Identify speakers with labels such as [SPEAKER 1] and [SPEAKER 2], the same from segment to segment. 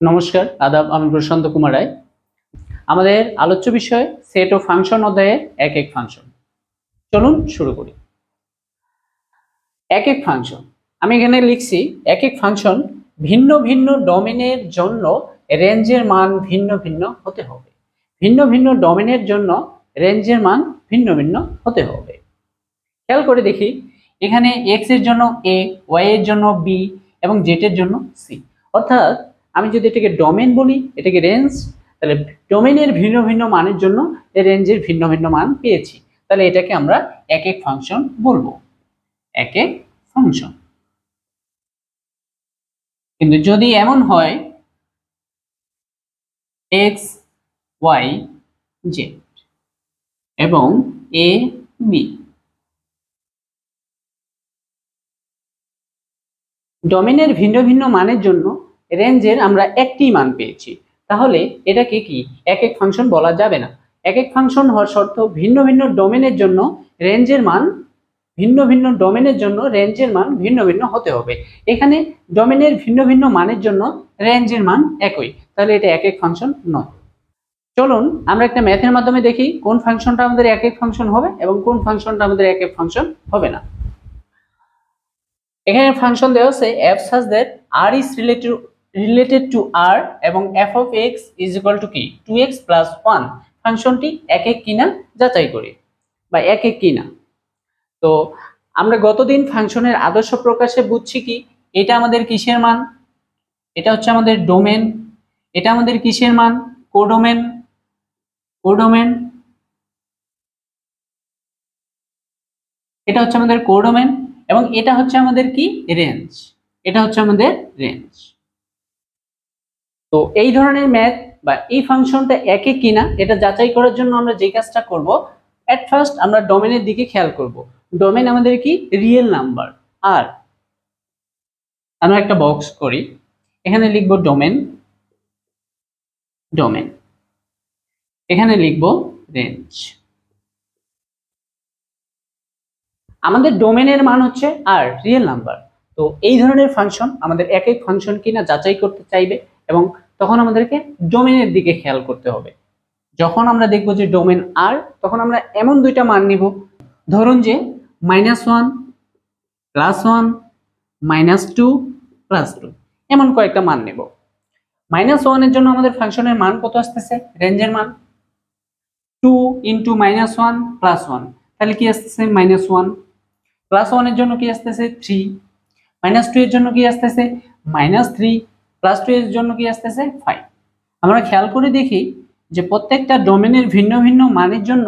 [SPEAKER 1] নমস্কার, আদাব। আমি প্রশান্ত কুমার রায়। আমাদের আলোচ্য বিষয় সেট ও ফাংশন অধ্যায়ে এক এক ফাংশন। চলুন শুরু করি। এক এক ফাংশন, আমি এখানে লিখছি এক এক ফাংশন ভিন্ন ভিন্ন ডোমেনের জন্য রেঞ্জের মান ভিন্ন ভিন্ন হতে হবে। ভিন্ন ভিন্ন ডোমেনের জন্য রেঞ্জের মান ভিন্ন ভিন্ন হতে হবে। খেয়াল করে দেখি, এখানে এক্স এর জন্য এ, ওয়াই এর জন্য বি এবং জেড এর জন্য সি। অর্থাৎ আমি যদি এটাকে ডোমেন বলি, এটাকে রেঞ্জ, তাহলে ডোমেনের ভিন্ন ভিন্ন মানের জন্য এই রেঞ্জের ভিন্ন ভিন্ন মান পেয়েছি। তাহলে এটাকে আমরা এক এক ফাংশন বলবো, এক এক ফাংশন। কিন্তু যদি এমন হয় এক্স ওয়াই জেড এবং এ বি ডোমেনের ভিন্ন ভিন্ন মানের জন্য রেঞ্জের আমরা একটি মান পেয়েছি, তাহলে এটাকে কি এক এক ফাংশন বলা যাবে না। এক এক ফাংশন হওয়ার শর্ত ভিন্ন ভিন্ন ডোমেনের জন্য রেঞ্জের মান ভিন্ন ভিন্ন ডোমেনের জন্য রেঞ্জের মান ভিন্ন ভিন্ন হতে হবে। এখানে ডোমেনের ভিন্ন ভিন্ন মানের জন্য রেঞ্জের মান একই, তাহলে এটা এক এক ফাংশন নয়। চলুন আমরা একটা ম্যাথের মাধ্যমে দেখি কোন ফাংশনটা আমাদের এক এক ফাংশন হবে এবং কোন ফাংশনটা আমাদের এক এক ফাংশন হবে না। এখানে ফাংশন দেওয়া আছে f such that r is related to r এবং f of x is equal to কি 2x plus 1। ফাংশনটি এক এক কিনা যাচাই করি বা এক এক কিনা। তো আমরা গতদিন ফাংশনের আদর্শ প্রকাশে বুঝছি কি এটা আমাদের কিসের মান, এটা হচ্ছে আমাদের ডোমেন। এটা আমাদের কিসের মান, কোডোমেন। কোডোমেন এটা হচ্ছে আমাদের কোডোমেন এবং এটা হচ্ছে আমাদের কি রেঞ্জ। এটা হচ্ছে আমাদের রেঞ্জ। তো এই ধরনের ম্যাথ বা এই ফাংশনটা একই কিনা এটা যাচাই করার জন্য আমরা যে কাজটা করব, এট ফার্স্ট আমরা ডোমেনের দিকে খেয়াল করব। ডোমেন আমাদের কি রিয়েল নাম্বার। আর আমরা একটা বক্স করি, এখানে লিখব ডোমেন, ডোমেন এখানে লিখব রেঞ্জ। আমাদের ডোমেনের মান হচ্ছে আর রিয়েল নাম্বার। তো এই ধরনের ফাংশন আমাদের এক এক ফাংশন কিনা যাচাই করতে চাইবে এবং তখন আমাদেরকে ডোমেনের দিকে খেয়াল করতে হবে। যখন আমরা দেখব যে ডোমেন আর, তখন আমরা এমন দুইটা মান নিব, ধরুন যে -1 +1 -2 +2 এমন কয়েকটা মান নেব। -1 এর জন্য আমাদের ফাংশনের মান কত আসতেছে, রেঞ্জের মান 2 × -1 + 1, তাহলে কি আসতেছে -1। +1 এর জন্য কি আসতেছে 3, -2 এর জন্য কি আসতেছে -3, +2 এর জন্য কি আসতেছে 5। আমরা খেয়াল করে দেখি যে প্রত্যেকটা ডোমেনের ভিন্ন ভিন্ন মানের জন্য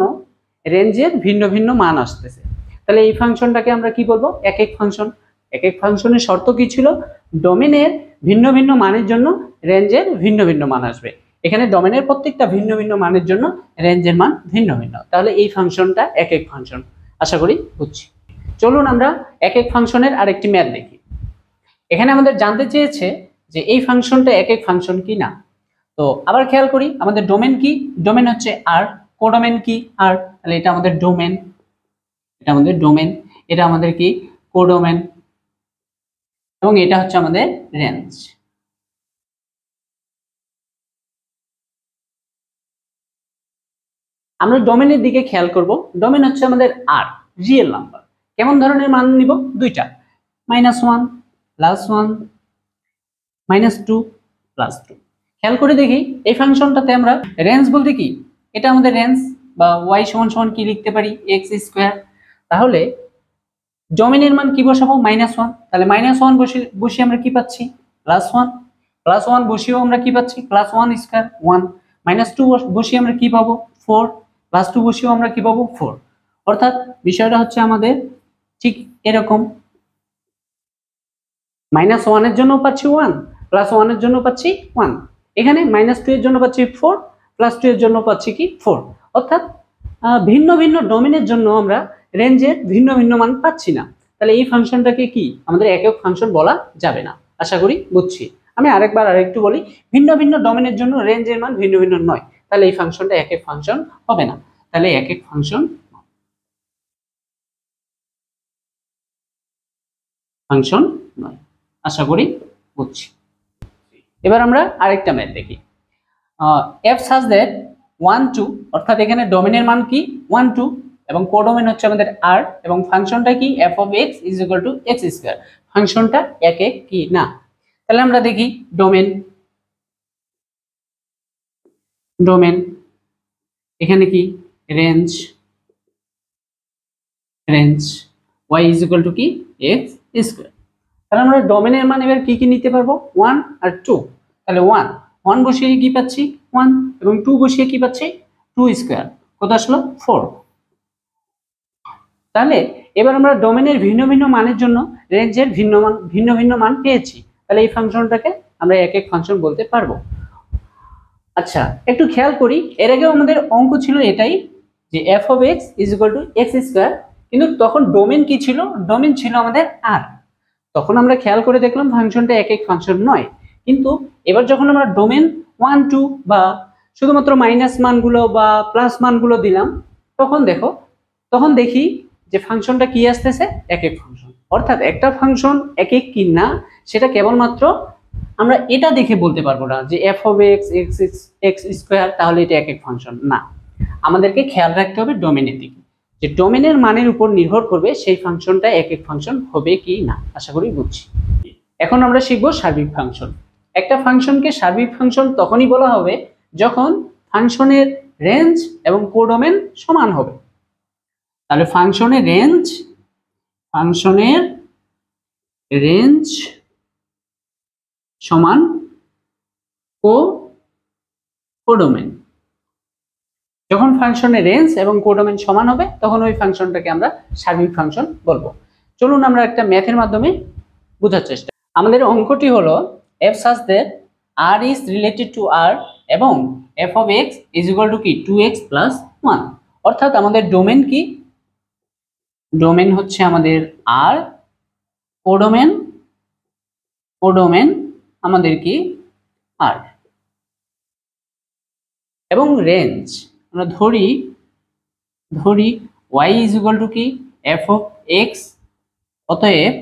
[SPEAKER 1] রেঞ্জের ভিন্ন ভিন্ন মান আসতেছে। তাহলে এই ফাংশনটাকে আমরা কি বলবো, এক এক ফাংশন। এক এক ফাংশনের শর্ত কি ছিল, ডোমেনের ভিন্ন ভিন্ন মানের জন্য রেঞ্জের ভিন্ন ভিন্ন মান আসবে। এখানে ডোমেনের প্রত্যেকটা ভিন্ন ভিন্ন মানের জন্য রেঞ্জের মান ভিন্ন ভিন্ন, তাহলে এই ফাংশনটা এক এক ফাংশন। আশা করি বুঝছি। চলুন আমরা এক এক ফাংশনের আরেকটি ম্যাথ দেখি। এখানে আমাদের জানতে চেয়েছে যে এই ফাংশনটা এক এক ফাংশন কি না। তো আবার খেয়াল করি আমাদের ডোমেন কি, ডোমেন হচ্ছে আর, কোডোমেন কি আর, তাহলে এটা আমাদের ডোমেন, এটা আমাদের ডোমেন, এটা আমাদের কি কোডোমেন এবং এটা হচ্ছে আমাদের রেঞ্জ। আমরা ডোমেনের দিকে খেয়াল করব। ডোমেন হচ্ছে আমাদের আর রিয়েল নাম্বার। কেমন ধরনের মান নিব, দুইটা, -1 +1 -2 +2। খেয়াল করে দেখি এই ফাংশনটাতে আমরা রেঞ্জ বলতে কি, এটা আমাদের রেঞ্জ বা y = কি লিখতে পারি x²। তাহলে ডোমেনের মান কি বসাবো, -1, তাহলে -1 বসিয়ে আমরা কি পাচ্ছি +1, +1 বসিয়েও আমরা কি পাচ্ছি +1² 1, -2 বসিয়ে আমরা কি পাবো 4, +2 বসিয়েও আমরা কি পাবো 4। অর্থাৎ বিষয়টা হচ্ছে আমাদের ঠিক এরকম, -1 এর জন্য পাচ্ছি 1, +1 এর জন্য পাচ্ছি 1, এখানে -2 এর জন্য পাচ্ছি 4, +2 এর জন্য পাচ্ছি কি 4। অর্থাৎ ভিন্ন ভিন্ন ডোমেনের জন্য আমরা রেঞ্জের ভিন্ন ভিন্ন মান পাচ্ছি না। তাহলে এই ফাংশনটাকে কি আমাদের একক ফাংশন বলা যাবে না। আশা করি বুঝছি। আমি আরেকটু বলি, ভিন্ন ভিন্ন ডোমেনের জন্য রেঞ্জের মান ভিন্ন ভিন্ন নয়, তাহলে এই ফাংশনটা একক ফাংশন হবে না। তাহলে একক ফাংশন নয়। আশা করি বুঝছি। এবার আমরা আরেকটা ম্যাথ দেখি। এফ সাজ দ্যাট 1 2, অর্থাৎ এখানে ডোমেনের মান কি 1 2 এবং কোডোমেন হচ্ছে আমাদের আর, এবং ফাংশনটা কি F of X is equal two x square. ফাংশনটা একক কি না। তাহলে আমরা দেখি ডোমেন এখানে কি range y is equal to কি এক্স স্কয়ার। তাহলে আমরা ডোমেনের মান এবার কি কি নিতে পারবো 1 আর 2। তাহলে 1 বসিয়ে কি পাচ্ছি 1 এবং 2 বসিয়ে কি পাচ্ছি 2 স্কয়ার, কত আসলো 4। তাহলে এবার আমরা ডোমেনের ভিন্ন ভিন্ন মানের জন্য রেঞ্জের ভিন্ন ভিন্ন মান পেয়েছি। তাহলে এই ফাংশনটাকে আমরা এক এক ফাংশন বলতে পারবো। আচ্ছা একটু খেয়াল করি, এর আগেও আমাদের অঙ্ক ছিল এটাই যে F of X is equal two x square, কিন্তু তখন ডোমেন কি ছিল, ডোমেন ছিল আমাদের আর। তখন আমরা খেয়াল করে দেখলাম ফাংশনটা এক এক ফাংশন নয়, কিন্তু এবার যখন আমরা ডোমেন 1 2 বা শুধুমাত্র মাইনাস মানগুলো বা প্লাস মানগুলো দিলাম, তখন দেখি যে ফাংশনটা কি আসতেছে এক এক ফাংশন। অর্থাৎ একটা ফাংশন এক এক কি না সেটা কেবলমাত্র আমরা এটা দেখে বলতে পারবো না যে F of x x square তাহলে এটা এক এক ফাংশন না। আমাদেরকে খেয়াল রাখতে হবে ডোমেনের দিকে, যে ডোমেনের মানের উপর নির্ভর করবে সেই ফাংশনটা এক এক ফাংশন হবে কি না। আশা করি বুঝছি। এখন আমরা শিখবো সার্বিক ফাংশন। একটা ফাংশনকে সার্বিক ফাংশন তখনই বলা হবে যখন ফাংশনের রেঞ্জ এবং কোডোমেন সমান হবে। তাহলে ফাংশনের রেঞ্জ সমান কোডোমেন। যখন ফাংশনের রেঞ্জ এবং কোডোমেন সমান হবে তখন ওই ফাংশনটাকে আমরা সার্বিক ফাংশন বলবো। চলুন আমরা একটা ম্যাথের মাধ্যমে বোঝার চেষ্টা। আমাদের অঙ্কটি হলো F such that R is related to R এবং F of X is equal to কি 2x + 1। অর্থাৎ আমাদের ডোমেন কি, ডোমেন হচ্ছে আমাদের আর, কোডোমেন আমাদের কি আর, এবং রেঞ্জ আমরা ধরি y ইজ ইকুয়াল টু কি এফ অফ এক্স, অতএব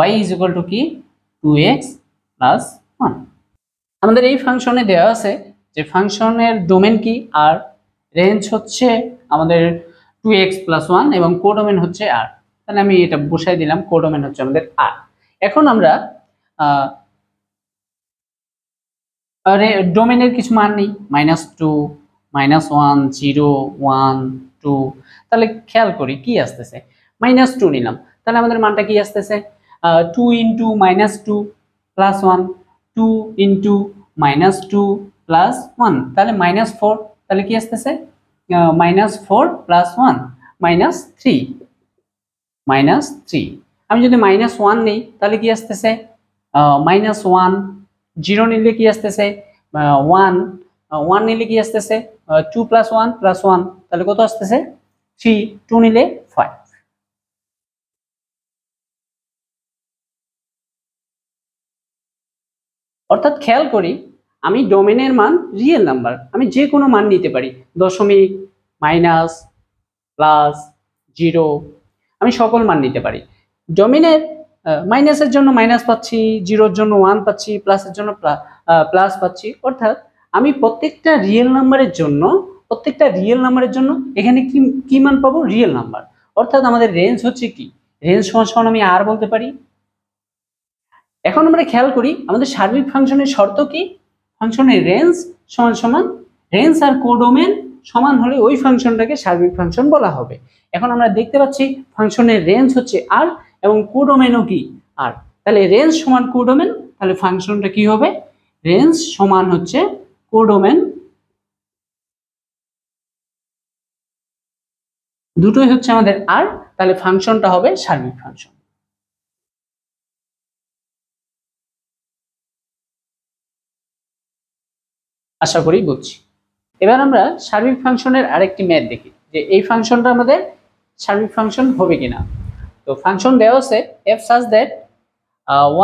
[SPEAKER 1] y ইজ ইকুয়াল টু কি 2x + 1। আমাদের এই ফাংশনে দেওয়া আছে যে ফাংশনের ডোমেন কি আর, রেঞ্জ হচ্ছে আমাদের 2x + 1 এবং কোডোমেন হচ্ছে আর। তাহলে আমি এটা বসাই দিলাম, কোডোমেন হচ্ছে আমাদের আর। এখন আমরা ডোমেনের কিছু মান নেই, -2 -1 0 1 2। তাহলে খেয়াল করি কি আসতেছে, -2 নিলাম, তাহলে আমাদের মানটা কি আসতেছে 2 × -2 + 1, 2 × -2 + 1, তাহলে -4। তাহলে কি আসতেছে -4 + 1 -3। আমি যদি -1 নেই তাহলে কি আসতেছে -1, 0 নিলে কি আসতেছে 1, 1 নিলে কি আসতেছে 2 + 1 + 1, তাহলে কত আসতেছে 3, 2 নিলে 5। অর্থাৎ খেয়াল করি আমি ডোমেনের মান রিয়েল নাম্বার, আমি যে কোনো মান নিতে পারি, দশমিক, মাইনাস, প্লাস, 0, আমি সকল মান নিতে পারি। ডোমেনের মাইনাসের জন্য মাইনাস পাচ্ছি, 0-র জন্য 1 পাচ্ছি, প্লাসের জন্য প্লাস পাচ্ছি। অর্থাৎ আমি প্রত্যেকটা রিয়েল নাম্বারের জন্য এখানে কি মান পাবো রিয়েল নাম্বার। অর্থাৎ আমাদের রেঞ্জ হচ্ছে কি, রেঞ্জ সমান আমি আর বলতে পারি। এখন আমরা খেয়াল করি আমাদের সার্বিক ফাংশনের শর্ত কি, ফাংশনের রেঞ্জ সমান রেঞ্জ আর কোডোমেন সমান হলে ওই ফাংশনটাকে সার্বিক ফাংশন বলা হবে। এখন আমরা দেখতে পাচ্ছি ফাংশনের রেঞ্জ হচ্ছে আর এবং কোডোমেনও কি আর, তাহলে রেঞ্জ সমান কোডোমেন, তাহলে ফাংশনটা কি হবে রেঞ্জ সমান হচ্ছে কোডোমেন, দুটোই হচ্ছে আমাদের আর, তাহলে ফাংশনটা হবে সার্বিক ফাংশন। আশা করি বুঝছি। এবার আমরা সার্বিক ফাংশনের আরেকটি ম্যাথ দেখি যে এই ফাংশনটা আমাদের সার্বিক ফাংশন হবে কিনা। তো ফাংশন দেওয়া আছে এফ সাজ দ্যাট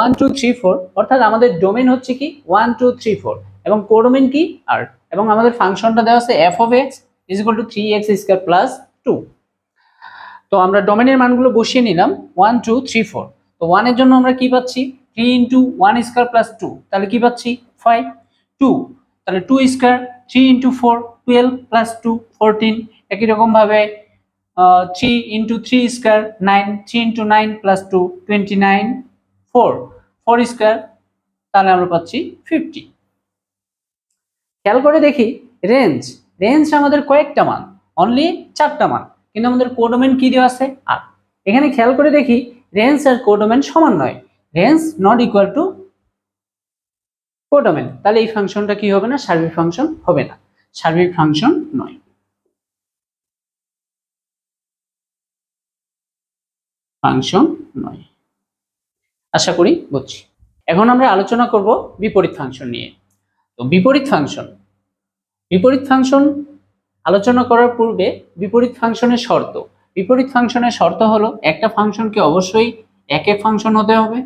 [SPEAKER 1] 1 2 3 4, অর্থাৎ আমাদের ডোমেন হচ্ছে কি 1 2 3 4 এবং কোডোমেন কি আর, এবং আমাদের ফাংশনটা দেওয়া আছে F of X is equal two 3x² + 2। তো আমরা ডোমেনের মানগুলো বসিয়ে নিলাম 1 2 3 4। তো 1 এর জন্য আমরা কি পাচ্ছি 3 × 1² + 2, তাহলে কি পাচ্ছি 5 2, তাহলে 2 স্কয়ার 3 ইনটু 4 12 প্লাস 2 14, একই রকম ভাবে 3 into 3 square 9 3 into 9 plus 2 29 4 4 square, তাহলে আমরা পাচ্ছি 50। খেয়াল করে দেখি রেঞ্জ রেঞ্জ আমাদের কয়েকটা মান, অনলি 4টা মান, কিন্তু আমাদের কোডোমেন কি দেওয়া আছে 8। এখানে খেয়াল করে দেখি রেঞ্জ আর কোডোমেন সমান নয়, range not equal to codomain, তাহলে এই ফাংশনটা কি হবে না, সার্বিক ফাংশন হবে না, সার্বিক ফাংশন নয়, ফাংশন নয়। আশা করি বুঝছি। এখন আমরা আলোচনা করব বিপরীত ফাংশন নিয়ে। তো বিপরীত ফাংশন আলোচনা করার পূর্বে বিপরীত ফাংশনের শর্ত, বিপরীত ফাংশনের শর্ত হলো একটা ফাংশনকে অবশ্যই একক ফাংশন হতে হবে,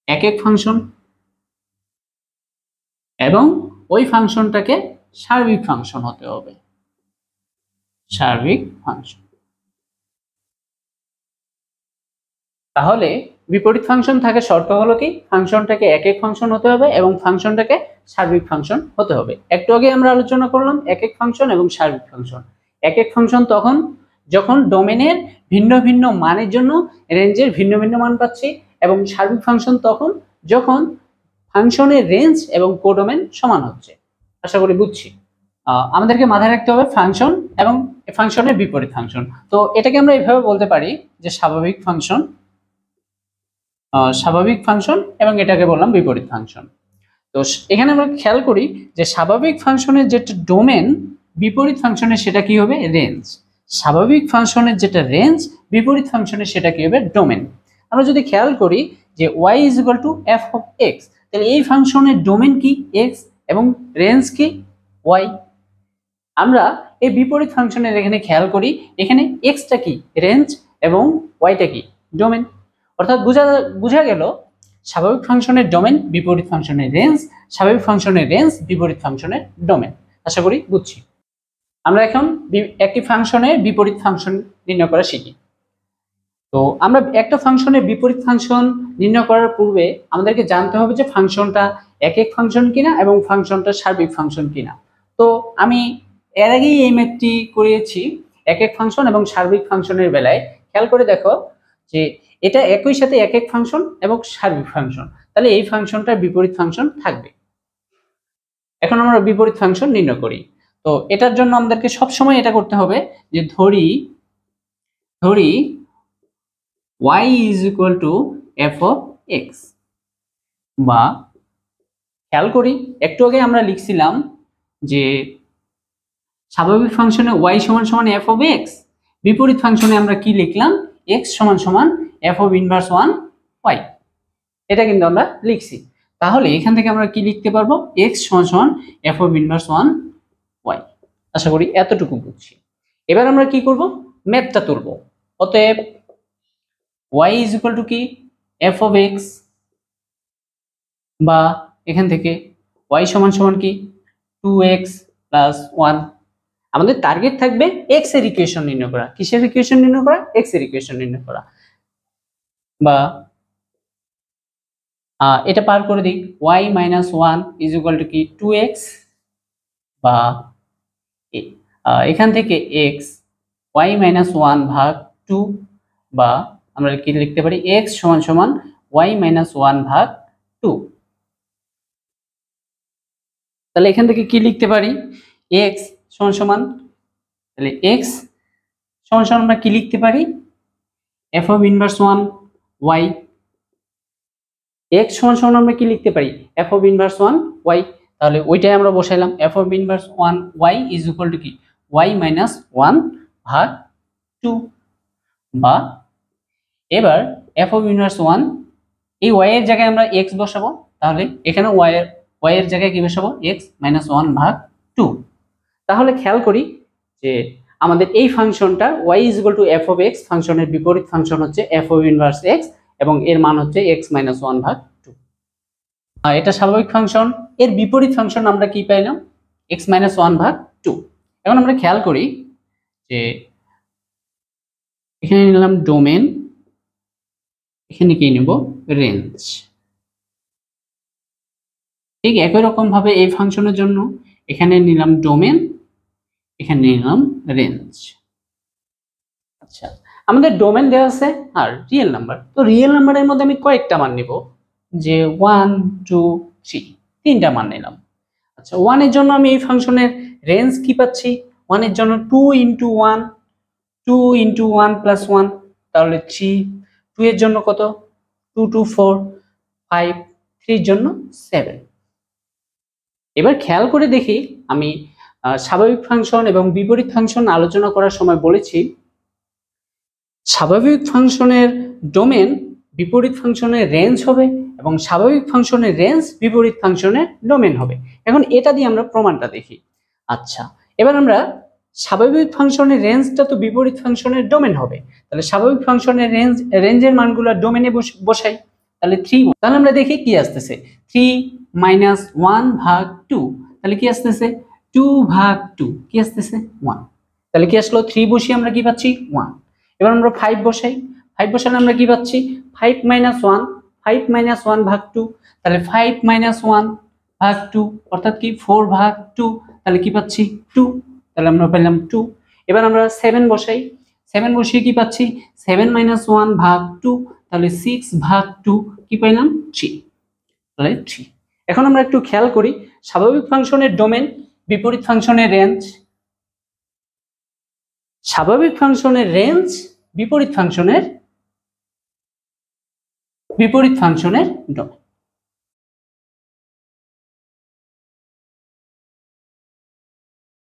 [SPEAKER 1] একক ফাংশন, এবং ওই ফাংশনটাকে সার্বিক ফাংশন হতে হবে, সার্বিক ফাংশন। তাহলে বিপরীত ফাংশন থাকে শর্ত হলো কি, ফাংশনটাকে একক ফাংশন হতে হবে এবং ফাংশনটাকে সার্বিক ফাংশন হতে হবে। একটু আগে আমরা আলোচনা করলাম একক ফাংশন এবং সার্বিক ফাংশন। একক ফাংশন তখন যখন ডোমেনের ভিন্ন ভিন্ন মানের জন্য রেঞ্জের ভিন্ন ভিন্ন মান পাচ্ছি, এবং সার্বিক ফাংশন তখন যখন ফাংশনের রেঞ্জ এবং কোডোমেন সমান হচ্ছে। আশা করি বুঝছি। আমাদেরকে মাথায় রাখতে হবে ফাংশন এবং ফাংশনের বিপরীত ফাংশন। তো এটাকে আমরা এইভাবে বলতে পারি যে স্বাভাবিক ফাংশন, স্বাভাবিক ফাংশন, এবং এটাকে বললাম বিপরীত ফাংশন। তো এখানে আমরা খেয়াল করি যে স্বাভাবিক ফাংশনের যেটা ডোমেন বিপরীত ফাংশনের সেটা কি হবে, রেঞ্জ। স্বাভাবিক ফাংশনের যেটা রেঞ্জ বিপরীত ফাংশনের সেটা কি হবে, ডোমেন। আমরা যদি খেয়াল করি যে y is equal two f of x, তাহলে এই ফাংশনের ডোমেন কি x এবং রেঞ্জ কি y। আমরা এই বিপরীত ফাংশনের এখানে খেয়াল করি এখানে x টা কি রেঞ্জ এবং y টা কি ডোমেন, অর্থাৎ বোঝা গেল স্বাভাবিক ফাংশনের ডোমেন বিপরীত ফাংশনের রেঞ্জ, স্বাভাবিক ফাংশনের রেঞ্জ বিপরীত ফাংশনের ডোমেন। আশা করি বুঝছি। আমরা এখন একটি ফাংশনের বিপরীত ফাংশন নির্ণয় করা শিখি। তো আমরা একটা ফাংশনের বিপরীত ফাংশন নির্ণয় করার পূর্বে আমাদেরকে জানতে হবে যে ফাংশনটা একক ফাংশন কিনা এবং ফাংশনটা সার্বিক ফাংশন কিনা। তো আমি এর আগেই এই ম্যাথটি করিয়েছি একক ফাংশন এবং সার্বিক ফাংশনের বেলায়। খেয়াল করে দেখো যে এটা একই সাথে একক ফাংশন এবং সার্বিক ফাংশন, তাহলে এই ফাংশনটার বিপরীত ফাংশন থাকবে। এখন আমরা বিপরীত ফাংশন নির্ণয় করি। তো এটার জন্য আমাদেরকে সবসময় এটা করতে হবে যে ধরি y is equal to f of x, বা খেয়াল করি একটু আগে আমরা লিখছিলাম যে স্বাভাবিক ফাংশনে y সমান সমান f of x, বিপরীত ফাংশনে আমরা কি লিখলাম x সমান সমান f of ইনভার্স 1 y, এটা কিন্তু আমরা লিখছি। তাহলে এখান থেকে আমরা কি লিখতে পারবো, x সমান সমান f of ইনভার্স 1 y। আশা করি এতটুকু বুঝছি। এবার আমরা কি করব, ম্যাথটা তুলব। অতএব y is equal to কি f of x, বা এখান থেকে y সমান সমান কি 2x প্লাস 1। আমাদের টার্গেট থাকবে x এর ইকুয়েশন নির্ণয় করা। কিসের ইকুয়েশন নির্ণয় করা, x এর ইকুয়েশন নির্ণয় করা। বা এটা পার করে দিই, y minus 1 is equal to কি 2x, বা এখান থেকে x y minus 1 ভাগ 2, বা আমরা কি লিখতে পারি x সমান সমান y minus 1 ভাগ 2। তাহলে এখান থেকে কি লিখতে পারি, x সমান সমান, তাহলে x সমান সমান আমরা কি লিখতে পারি f of inverse 1 y, x সমান সমান আমরা কি লিখতে পারি f of ইনভার্স 1 y। তাহলে ওইটাই আমরা বসাইলাম, f of inverse 1 y is equal to কি y minus 1 ভাগ 2। বা এবার f of ইনভার্স 1, এই y এর জায়গায় আমরা x বসাবো, তাহলে এখানে y এর জায়গায় কি বসাবো x minus 1 ভাগ 2। তাহলে খেয়াল করি যে আমাদের এই ফাংশনটা y is equal to f of x, ফাংশনের বিপরীত ফাংশন হচ্ছে f of ইনভার্স x এবং এর মান হচ্ছে x minus 1 ভাগ 2। এটা স্বাভাবিক ফাংশন, এর বিপরীত ফাংশন আমরা কি পাইলাম x minus 1 ভাগ 2। এখন আমরা খেয়াল করি যে এখানে নিলাম ডোমেন, এখানে কি নিব রেঞ্জ। ঠিক একই রকম ভাবে এই ফাংশনের জন্য এখানে নিলাম ডোমেন, এখানে নিলাম রেঞ্জ। আচ্ছা, আমাদের ডোমেন দেওয়া আছে আর রিয়েল নাম্বার। তো রিয়েল নাম্বারের মধ্যে আমি কয়েকটা মান নিব, যে 1 2 3, তিনটা মান নিলাম। আচ্ছা, 1 এর জন্য আমি এই ফাংশনের রেঞ্জ কি পাচ্ছি? 1 এর জন্য 2 ইনটু 1, 2 ইনটু 1 প্লাস 1, তাহলে 3। 2 এর জন্য কত? 2 2 4 5, 3 এর জন্য 7। এবার খেয়াল করে দেখি, আমি স্বাভাবিক ফাংশন এবং বিপরীত ফাংশন আলোচনা করার সময় বলেছি স্বাভাবিক ফাংশনের ডোমেন বিপরীত ফাংশনের রেঞ্জ হবে এবং স্বাভাবিক ফাংশনের রেঞ্জ বিপরীত ফাংশনের ডোমেন হবে। এখন এটা দিয়ে আমরা প্রমাণটা দেখি। আচ্ছা, এবার আমরা স্বাভাবিক ফাংশনের রেঞ্জটা তো বিপরীত ফাংশনের ডোমেন হবে, তাহলে স্বাভাবিক ফাংশনের রেঞ্জের মানগুলো ডোমেনে বসাই। তাহলে 3, তাহলে আমরা দেখি কি আসতেছে। 3 মাইনাস 1 ভাগ 2, তাহলে কি আসতেছে? 2 ভাগ 2 কি আসতেছে? 1। তাহলে কি আসলো? 3 বসিয়ে আমরা কি পাচ্ছি? 1। এবার আমরা 5 বসাই। 5 বসালে আমরা কি পাচ্ছি? 5 মাইনাস 1, 5 মাইনাস 1 ভাগ 2, তাহলে 5 মাইনাস 1 ভাগ 2 অর্থাৎ কি 4 ভাগ 2, তাহলে কি পাচ্ছি? 2। তাহলে আমরা পেলাম 2। এবার আমরা 7 বসাই। 7 বসিয়ে কি পাচ্ছি? 7 মাইনাস 1 ভাগ 2, তাহলে 6 ভাগ 2 কি পাইলাম? 3। তাহলে 3। এখন আমরা একটু খেয়াল করি, স্বাভাবিক ফাংশনের ডোমেন বিপরীত ফাংশনের রেঞ্জ, স্বাভাবিক ফাংশনের রেঞ্জ বিপরীত ফাংশনের ডোমেন।